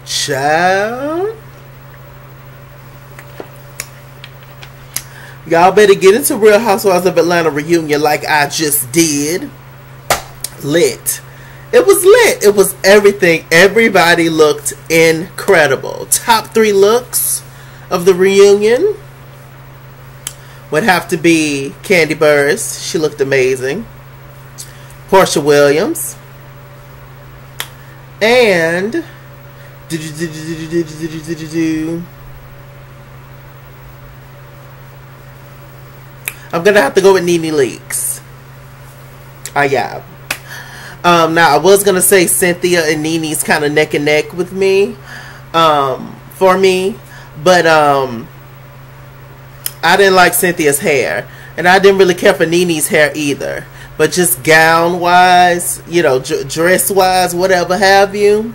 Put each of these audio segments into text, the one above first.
Child. Y'all better get into Real Housewives of Atlanta reunion like I just did. Lit. It was lit. It was everything. Everybody looked incredible. Top 3 looks of the reunion would have to be Kandi Burruss. She looked amazing. Porsha Williams. And I'm gonna have to go with Nene Leakes. Yeah. Now I was gonna say Cynthia and Nene's kind of neck and neck with me, for me, but I didn't like Cynthia's hair, and I didn't really care for Nene's hair either. But just gown wise, you know, dress wise, whatever have you,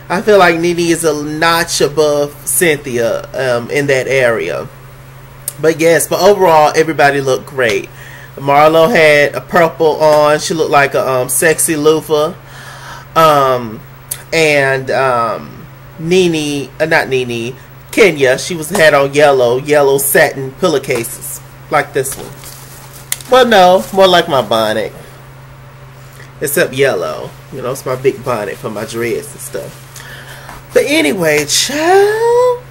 I feel like Nene is a notch above Cynthia in that area. But yes, but overall, everybody looked great. Marlo had a purple on. She looked like a sexy loofah. Kenya, she had on yellow satin pillowcases like this one. Well, no, more like my bonnet, except yellow. You know, it's my big bonnet for my dreads and stuff. But anyway, child,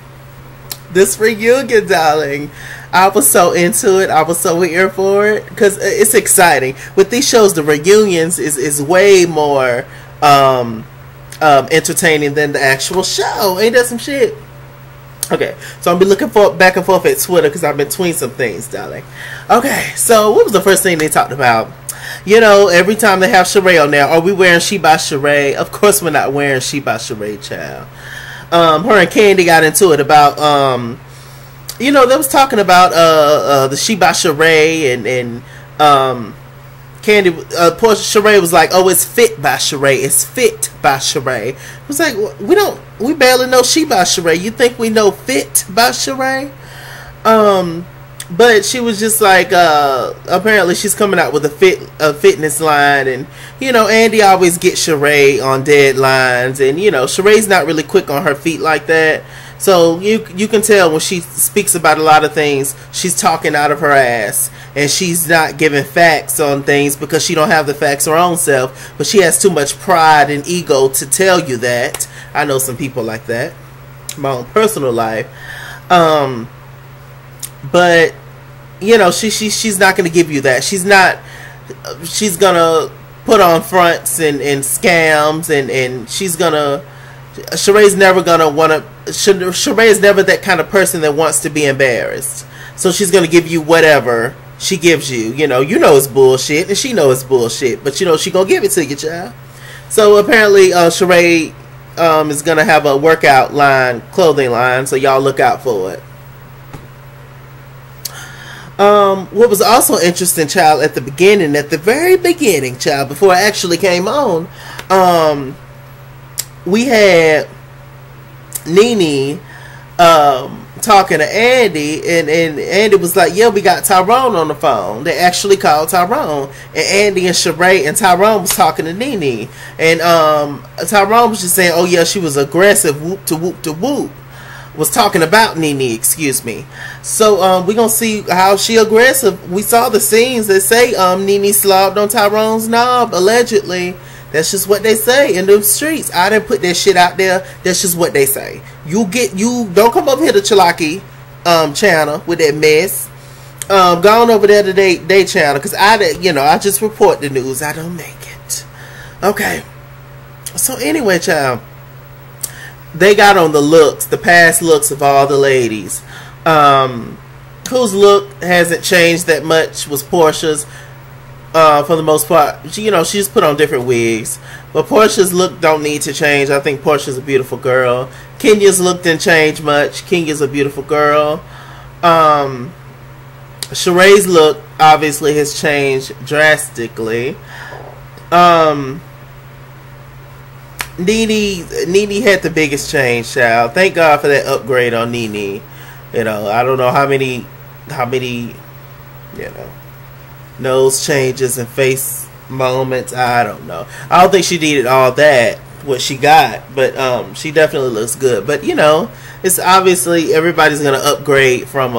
this reunion, darling, I was so into it. I was so here for it because it's exciting. With these shows, the reunions is way more entertaining than the actual show. Ain't that some shit? Okay, so I'll be looking back and forth at Twitter because I've been tweeting some things, darling. Okay, so what was the first thing they talked about? You know, every time they have Sheree on there, are we wearing She by Sheree? Of course we're not wearing She by Sheree, child. Her and Kandi got into it about, you know, they was talking about the She by Sheree and Kandi, Porsha Sheree was like, oh, it's fit by Sheree. It's fit by Sheree. It was like, we barely know She by Sheree. You think we know fit by Sheree? But she was just like, apparently she's coming out with a fitness line, and you know, Andy always gets Sheree on deadlines, and you know, Sheree's not really quick on her feet like that. So you can tell when she speaks about a lot of things, she's talking out of her ass, and she's not giving facts on things because she don't have the facts her own self, but she has too much pride and ego to tell you that. I know some people like that in my own personal life. But you know, she's not going to give you that. She's gonna put on fronts and scams, and she's gonna, Sheree's never gonna Sheree is never that kind of person that wants to be embarrassed. So she's gonna give you whatever she gives you. You know it's bullshit, and she knows it's bullshit, but you know she gonna give it to you, child. So apparently Sheree is gonna have a workout line, clothing line, so y'all look out for it. What was also interesting, child, at the very beginning, child, before it actually came on, we had Nene talking to Andy, and Andy was like, yeah, we got Tyrone on the phone. They actually called Tyrone, and Andy and Sheree and Tyrone was talking to Nene, and Tyrone was just saying, oh yeah, she was aggressive, whoop to whoop to whoop. Was talking about Nene, excuse me. So we're gonna see how she aggressive. We saw the scenes that say Nene slobbed on Tyrone's knob, allegedly. That's just what they say in the streets. I didn't put that shit out there. That's just what they say. You don't come up here to Chalaki channel with that mess. Go on over there to they channel, because I just report the news. I don't make it. Okay. So anyway, child, they got on the looks, the past looks of all the ladies. Whose look hasn't changed that much was Porsha's. For the most part, she just put on different wigs, but Porsha's look don't need to change. I think Porsha's a beautiful girl. Kenya's look didn't change much. Kenya's a beautiful girl. Sheree's look obviously has changed drastically. Nene had the biggest change, child. Thank God for that upgrade on Nene. I don't know how many, nose changes and face moments. I don't know. I don't think she needed all that. what she got, but she definitely looks good. But you know, it's obviously everybody's gonna upgrade from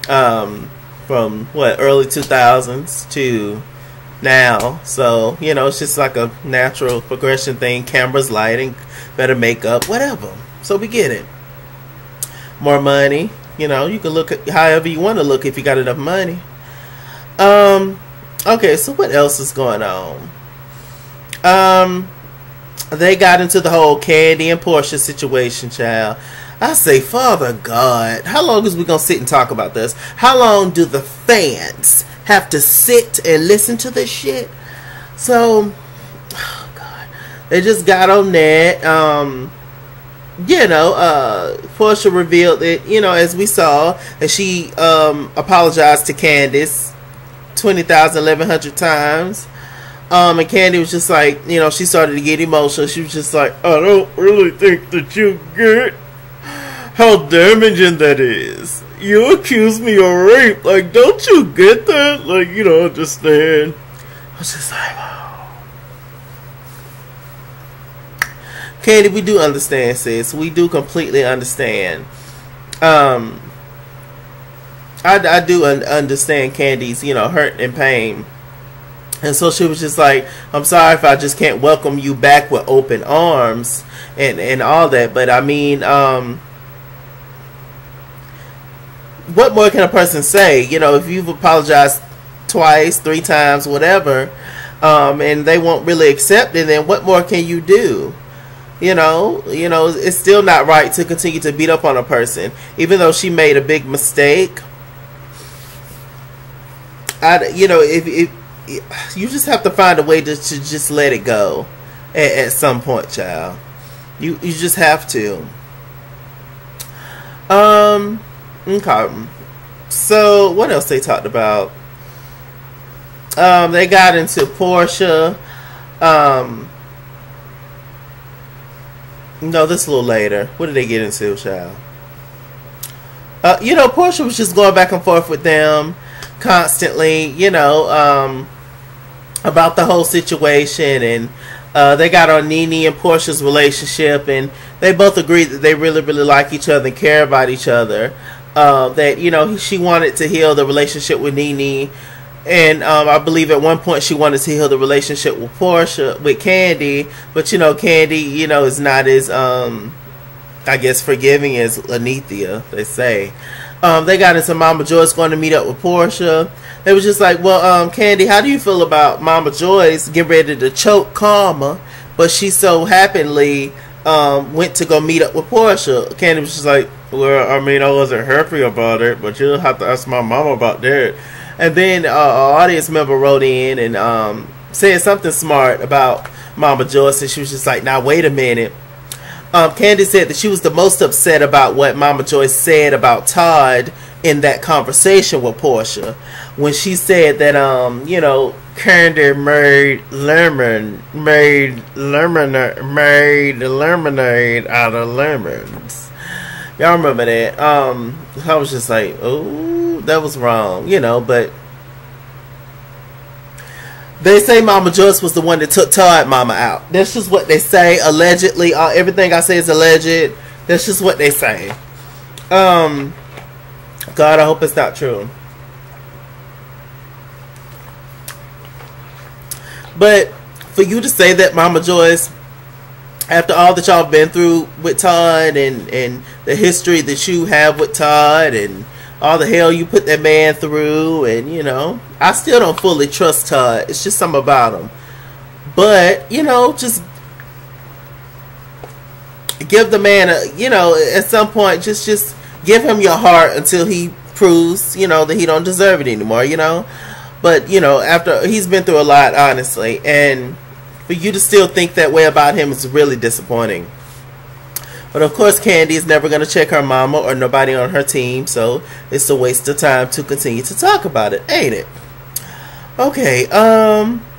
what, early 2000s to now. So you know, it's just like a natural progression thing. Cameras, lighting, better makeup, whatever. So we get it. More money. You know, you can look at however you want to look if you got enough money. Okay, so what else is going on? They got into the whole Candy and Portia situation, child. I say, Father God, how long is we gonna sit and talk about this? How long do the fans have to sit and listen to this shit? So, oh God, they just got on that. You know, Portia revealed it, you know, as we saw, and she apologized to Candace 20,000, 1,100 times. And Candy was just like, you know, she started to get emotional. She was just like, I don't really think that you get how damaging that is. You accuse me of rape. Like, don't you get that? Like, you don't understand. I was just like, oh. Candy, we do understand, sis. We do completely understand. I do understand Candy's, you know, hurt and pain. And so she was just like, I'm sorry if I just can't welcome you back with open arms and all that. But I mean, what more can a person say? You know, if you've apologized twice, 3 times, whatever, and they won't really accept it, then what more can you do? You know, it's still not right to continue to beat up on a person, even though she made a big mistake. You know, if you just have to find a way to just let it go at some point, child. You just have to. Okay. So what else they talked about? They got into Portia. No, this a little later. What did they get into, child? You know, Portia was just going back and forth with them constantly, you know, about the whole situation, and they got on Nene and Portia's relationship, and they both agreed that they really, really like each other and care about each other. That, you know, she wanted to heal the relationship with Nene, and I believe at one point she wanted to heal the relationship with Portia, with Candy, but you know, Candy, you know, is not as I guess forgiving as Anithia, they say. They got into Mama Joyce going to meet up with Portia. They was just like, well, Candy, how do you feel about Mama Joyce getting ready to choke Karma, but she so happily went to go meet up with Portia? Candy was just like, well, I mean, I wasn't happy about it, but you'll have to ask my mama about that. And then an audience member wrote in and said something smart about Mama Joyce, and she was just like, now wait a minute. Candy said that she was the most upset about what Mama Joyce said about Todd in that conversation with Portia, when she said that you know, Candy made lemonade out of lemons. Y'all remember that? I was just like, oh, that was wrong, you know. But they say Mama Joyce was the one that took Todd Mama out. That's just what they say, allegedly. Everything I say is alleged. That's just what they say. God, I hope it's not true. But for you to say that Mama Joyce, after all that y'all been through with Todd and the history that you have with Todd and all the hell you put that man through, and you know, I still don't fully trust Todd. It's just something about him. But, you know, just give the man a, you know, at some point, just give him your heart until he proves, you know, that he don't deserve it anymore, you know. But, you know, after he's been through a lot, honestly, and for you to still think that way about him is really disappointing. But of course, Candy is never going to check her mama or nobody on her team, so it's a waste of time to continue to talk about it, ain't it? Okay,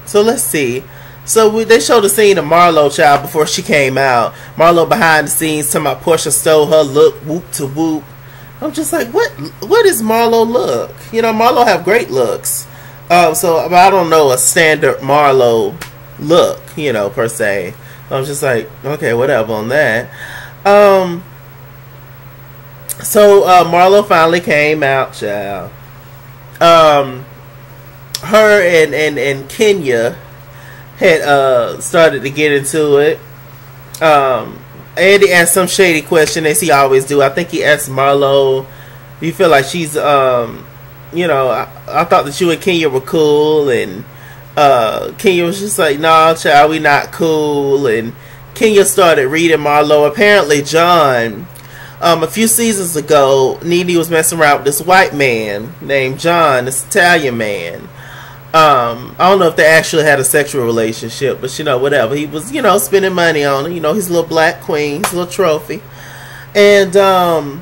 so let's see. So they showed a scene of Marlo, child, before she came out. Marlo behind the scenes talking about Portia stole her look, whoop to whoop. I'm just like, what is Marlo look? You know, Marlo have great looks. So I don't know a standard Marlo look, you know, per se. I was just like, okay, whatever on that. Um, Marlo finally came out, child. Um, her and Kenya had started to get into it. Andy asked some shady question as he always do. I think he asked Marlo, "Do you feel like she's I thought that you and Kenya were cool," and Kenya was just like, "No, child, we not cool." And Kenya started reading Marlo. Apparently, John, a few seasons ago, Nene was messing around with this white man named John, this Italian man. I don't know if they actually had a sexual relationship, but whatever. He was, spending money on her, his little black queen, his little trophy. And, they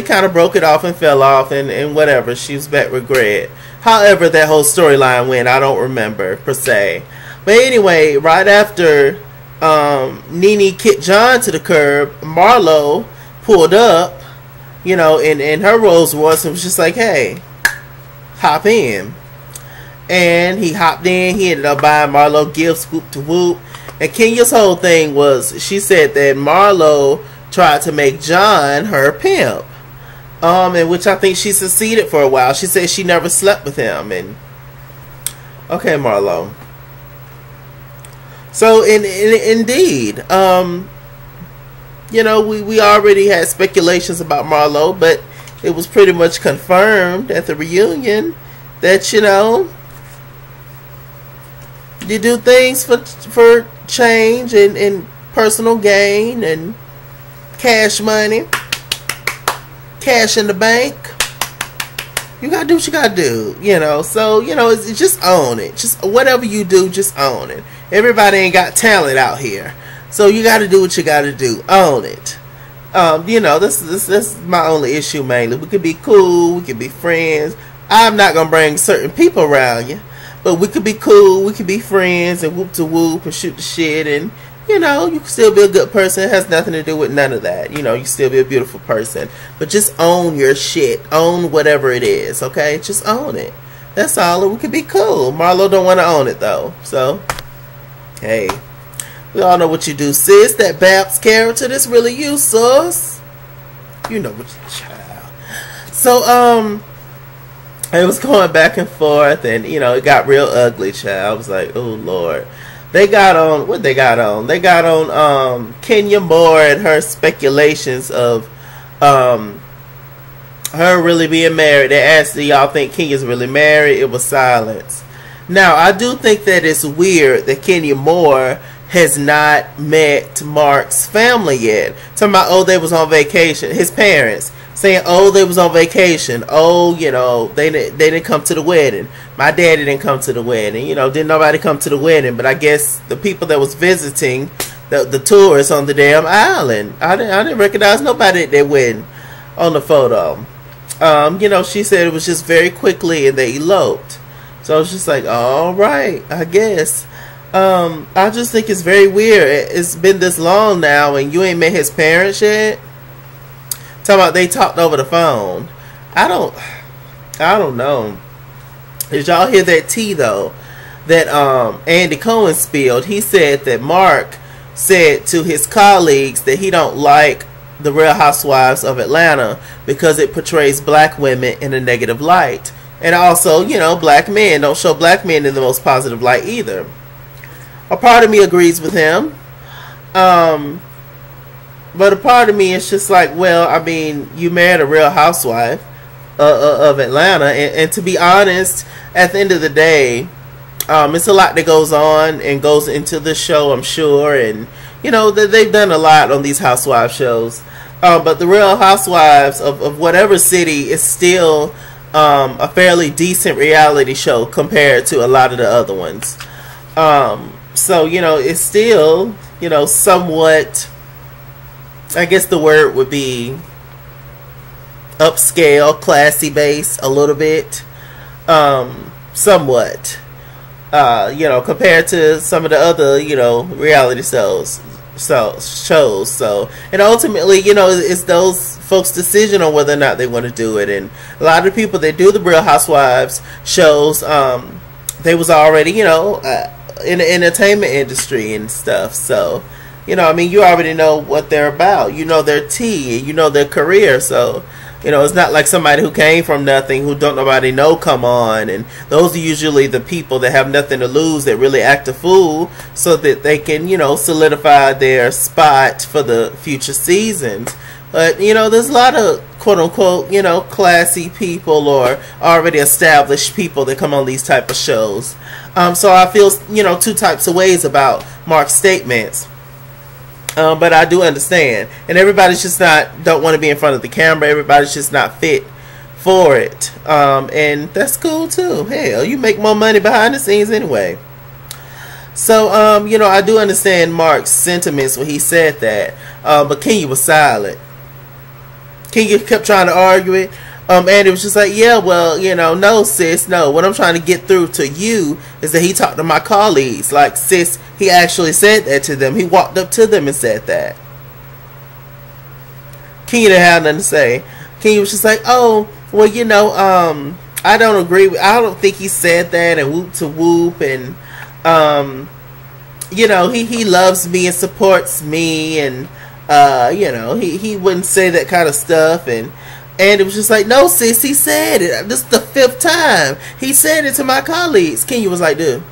kind of broke it off and fell off and whatever. She was back with Greg. However that whole storyline went, I don't remember, per se. But anyway, right after Nene kicked John to the curb, Marlo pulled up, in her Rolls Royce and was just like, hey, hop in. And he hopped in. He ended up buying Marlo gifts, whoop to whoop. And Kenya's whole thing was, she said that Marlo tried to make John her pimp, in which I think she succeeded for a while. She said she never slept with him. And okay, Marlo. So indeed, we already had speculations about Marlo, but it was pretty much confirmed at the reunion that, you do things for change and personal gain and cash money, cash in the bank. You gotta do what you gotta do, So, it's just own it. Just whatever you do, just own it. Everybody ain't got talent out here. So you gotta do what you gotta do. Own it. This my only issue mainly. We could be cool, we could be friends. I'm not gonna bring certain people around you, but we could be cool, we could be friends and whoop to whoop and shoot the shit, and you can still be a good person. It has nothing to do with none of that. You can still be a beautiful person, but just own your shit. Own whatever it is, okay? Just own it. That's all. We could be cool. Marlo don't want to own it though, so hey. We all know what you do, sis. That Babs character, that's really you, sis. You know what you child. So, it was going back and forth, and, it got real ugly, child. I was like, oh, Lord. They got on, what they got on? They got on, Kenya Moore and her speculations of, her really being married. They asked, do y'all think Kenya's really married? It was silence. Now, I do think that it's weird that Kenya Moore has not met Mark's family yet. Talking about, they was on vacation. His parents saying, they was on vacation. They didn't come to the wedding. My daddy didn't come to the wedding. Didn't nobody come to the wedding. But I guess the people that was visiting, the tourists on the damn island, I didn't recognize nobody at their wedding on the photo. She said it was just very quickly and they eloped. So I was just like, all right, I guess. I just think it's very weird. It's been this long now and you ain't met his parents yet. Talking about they talked over the phone. I don't know. Did y'all hear that tea though that Andy Cohen spilled? He said that Mark said to his colleagues that he don't like the Real Housewives of Atlanta because it portrays black women in a negative light. And also, black men don't show black men in the most positive light either. A part of me agrees with him. But a part of me is just like, well, I mean, you married a Real Housewife of Atlanta. And to be honest, at the end of the day, it's a lot that goes on and goes into the show, I'm sure. And, they've done a lot on these housewife shows. But the Real Housewives of whatever city is still a fairly decent reality show compared to a lot of the other ones. So, it's still, somewhat, I guess the word would be upscale, classy base a little bit. Somewhat. Compared to some of the other, reality shows. And ultimately, it's those folks' decision on whether or not they want to do it. And a lot of people that do the Real Housewives shows, they was already, in the entertainment industry and stuff. So, you know, I mean, you already know what they're about. You know their tea, you know their career. So, you know, it's not like somebody who came from nothing, who don't nobody know, come on. And those are usually the people that have nothing to lose, that really act a fool so that they can, you know, solidify their spot for the future seasons. But, you know, there's a lot of quote-unquote, you know, classy people or already established people that come on these type of shows. So I feel, you know, two types of ways about Mark's statements. But I do understand. And everybody's just don't want to be in front of the camera. Everybody's just not fit for it. And that's cool too. Hell, you make more money behind the scenes anyway. So, you know, I do understand Mark's sentiments when he said that. But Kenya was silent. Kenya kept trying to argue it. And it was just like, yeah, well, you know, no, sis, no. What I'm trying to get through to you is that he talked to my colleagues. Like, sis, he actually said that to them. He walked up to them and said that. Kenya didn't have nothing to say. Kenya was just like, oh, well, you know, I don't agree. I don't think he said that, and whoop to whoop. And, you know, he loves me and supports me. And, you know, he wouldn't say that kind of stuff. And it was just like, no, sis, he said it. This is the 5th time. He said it to my colleagues. Kenya was like, dude,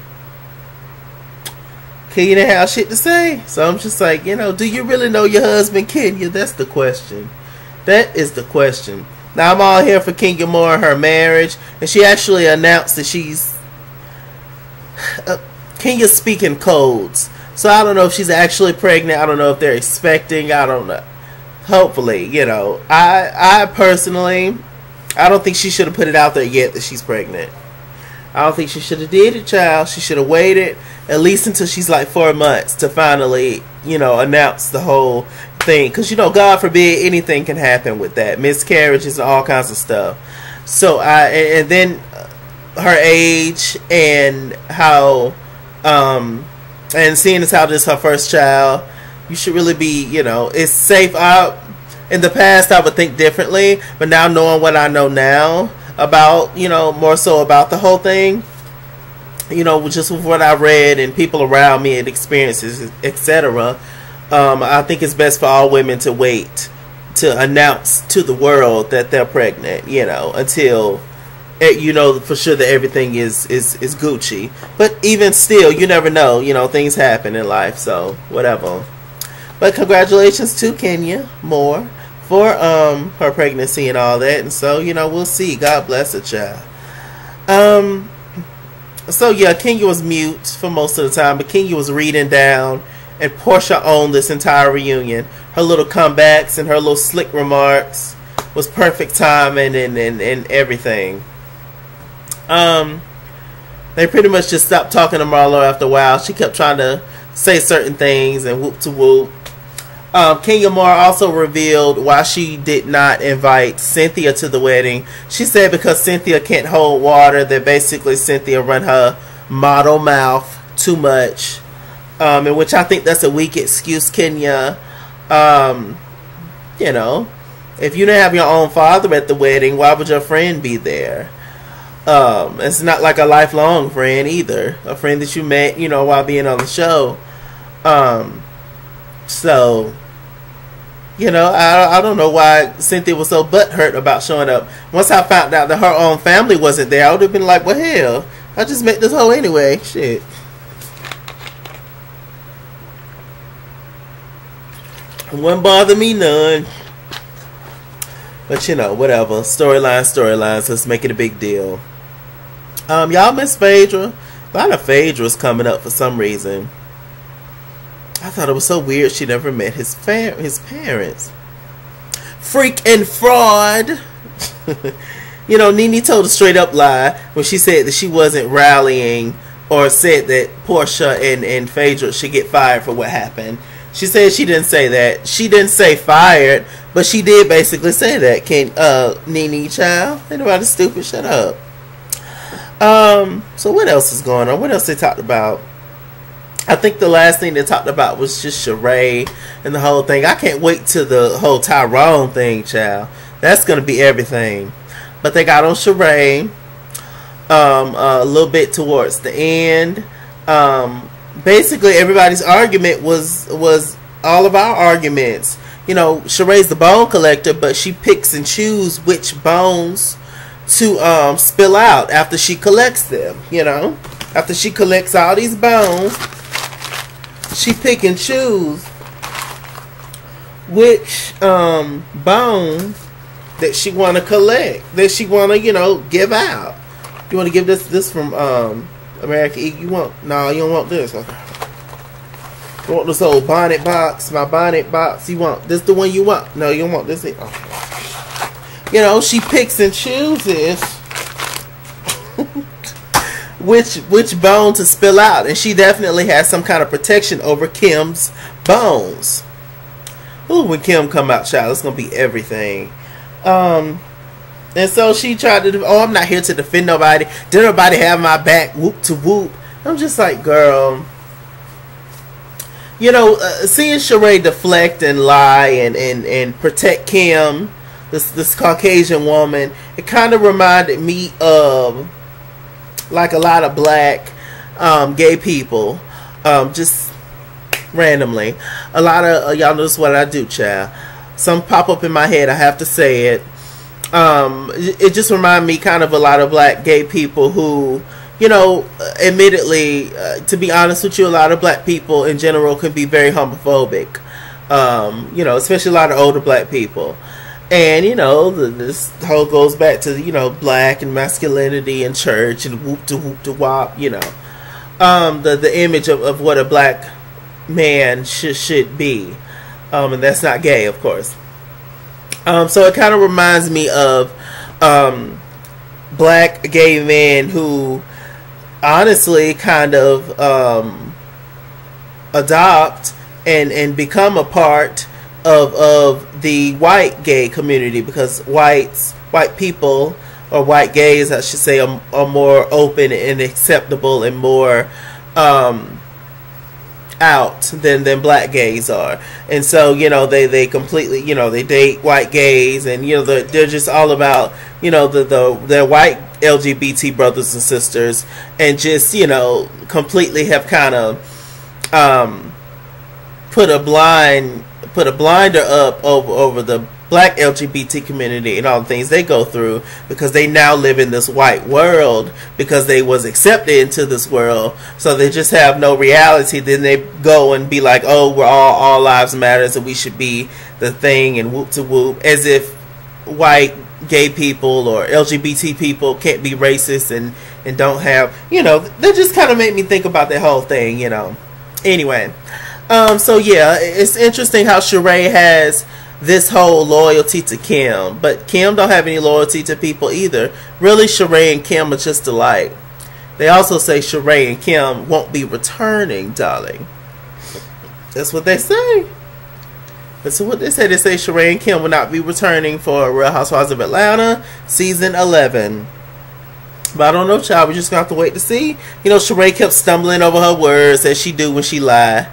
Kenya didn't have shit to say. So I'm just like, you know, do you really know your husband, Kenya? That's the question. That is the question. Now, I'm all here for Kenya Moore and her marriage. And she actually announced that she's... Kenya's speaking codes. So I don't know if she's actually pregnant. I don't know if they're expecting. I don't know. Hopefully, you know. I personally, I don't think she should have put it out there yet that she's pregnant. I don't think she should have did it, child. She should have waited at least until she's like 4 months to finally, you know, announce the whole thing. Because, you know, God forbid, anything can happen with that. Miscarriages and all kinds of stuff. So, and then her age and how, and seeing as how this is her first child, you should really be, you know, it's safe. In the past, I would think differently. But now knowing what I know now about, you know, more so about the whole thing, you know, just with what I read and people around me and experiences, etc., I think it's best for all women to wait to announce to the world that they're pregnant, you know, until, you know, for sure that everything is Gucci. But even still, you never know, you know, things happen in life, so whatever. But congratulations to Kenya Moore for her pregnancy and all that. And so, you know, we'll see. God bless her child. So yeah, Kenya was mute for most of the time, but Kenya was reading down, and Portia owned this entire reunion. Her little comebacks and her little slick remarks was perfect timing and everything. They pretty much just stopped talking to Marlo after a while. She kept trying to say certain things and whoop to whoop. Kenya Moore also revealed why she did not invite Cynthia to the wedding. She said because Cynthia can't hold water, that basically Cynthia run her model mouth too much. In which I think that's a weak excuse, Kenya. You know, if you didn't have your own father at the wedding, why would your friend be there? It's not like a lifelong friend either. A friend that you met, you know, while being on the show. So, you know, I don't know why Cynthia was so butthurt about showing up. Once I found out that her own family wasn't there, I would have been like, well, hell, I just met this hoe anyway. Shit. It wouldn't bother me none. But, you know, whatever. Storylines. Let's make it a big deal. Y'all miss Phaedra? A lot of Phaedra's coming up for some reason. I thought it was so weird she never met his parents. Freak and fraud. You know, Nene told a straight up lie when she said that she wasn't rallying or said that Portia and Phaedra should get fired for what happened. She said she didn't say that. She didn't say fired, but she did basically say that. Nene child? Ain't nobody stupid. Shut up. So what else is going on? What else they talked about? I think the last thing they talked about was just Sheree and the whole thing. I can't wait till the whole Tyrone thing, child. That's going to be everything. But they got on Sheree a little bit towards the end. Basically everybody's argument was all of our arguments. You know, Sheree's the bone collector, but she picks and chooses which bones to spill out after she collects them. You know, after she collects all these bones, she pick and choose which bone that she want to collect, that she want to, you know, give out. You want to give this from American Eagle? You want? No, you don't want this. Okay. You want this old bonnet box? My bonnet box. You want this? The one you want? No, you don't want this. Okay. You know, she picks and chooses which bone to spill out, and she definitely has some kind of protection over Kim's bones. Ooh, when Kim come out, child, it's gonna be everything. And so she tried to, oh, I'm not here to defend nobody. Did nobody have my back? Whoop to whoop. I'm just like, girl. You know, seeing Sheree deflect and lie and protect Kim, this Caucasian woman, it kind of reminded me of like a lot of black gay people, just randomly. A lot of y'all notice what I do, child. Some pop up in my head. I have to say it. It just reminded me kind of a lot of black gay people who, you know, admittedly, to be honest with you, a lot of black people in general can be very homophobic. You know, especially a lot of older black people. And, you know, this whole goes back to, you know, black and masculinity and church and whoop to wop, you know. The image of what a black man should be. And that's not gay, of course. So it kind of reminds me of black gay men who honestly kind of adopt and become a part of the white gay community, because white people, or white gays I should say, are more open and acceptable and more out than black gays are. And so, you know, they completely, you know, they date white gays, and, you know, they're just all about, you know, their white LGBT brothers and sisters, and just, you know, completely have kind of put a blinder up over the black LGBT community and all the things they go through, because they now live in this white world, because they was accepted into this world, so they just have no reality. Then they go and be like, oh, we're all lives matters and we should be the thing, and whoop to whoop, as if white gay people or LGBT people can't be racist and don't have, you know, that just kind of made me think about that whole thing, you know. Anyway, so yeah, it's interesting how Sheree has this whole loyalty to Kim, but Kim don't have any loyalty to people either. Really, Sheree and Kim are just alike. They also say Sheree and Kim won't be returning, darling. That's what they say. That's what they say. They say Sheree and Kim will not be returning for Real Housewives of Atlanta season 11. But I don't know, child. We're just gonna have to wait to see. You know, Sheree kept stumbling over her words, as she do when she lie.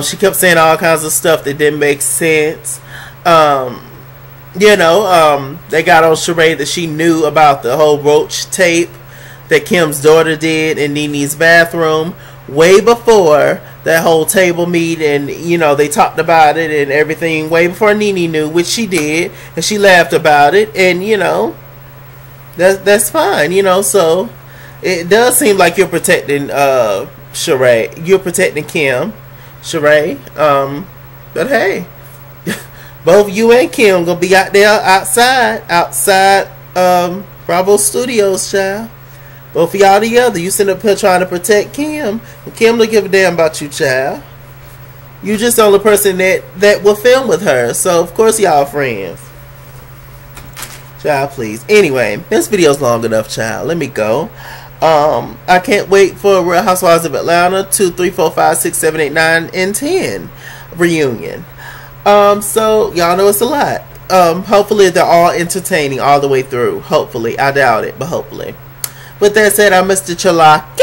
She kept saying all kinds of stuff that didn't make sense. You know, they got on Sheree that she knew about the whole roach tape that Kim's daughter did in Nene's bathroom way before that whole table meet, and, you know, they talked about it and everything way before Nene knew, which she did, and she laughed about it, and, you know, that's fine, you know. So it does seem like you're protecting Sheree, you're protecting Kim, Sheree, but hey, both you and Kim gonna be out there outside Bravo Studios, child. Both of y'all together. You sitting up here trying to protect Kim, and Kim don't give a damn about you, child. You just the only person that will film with her, so of course y'all friends. Child, please. Anyway, this video's long enough, child. Let me go. I can't wait for Real Housewives of Atlanta 2, 3, 4, 5, 6, 7, 8, 9, and 10 reunion. So y'all know it's a lot. Hopefully they're all entertaining all the way through. Hopefully. I doubt it, but hopefully. With that said, I'm Mr. Chalaki.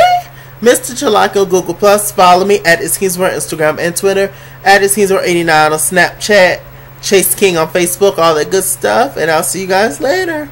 Mr. Chalaki on Google+. Follow me at ItsKingsWorld, Instagram and Twitter. At ItsKingsWorld89 on Snapchat. Chase King on Facebook. All that good stuff. And I'll see you guys later.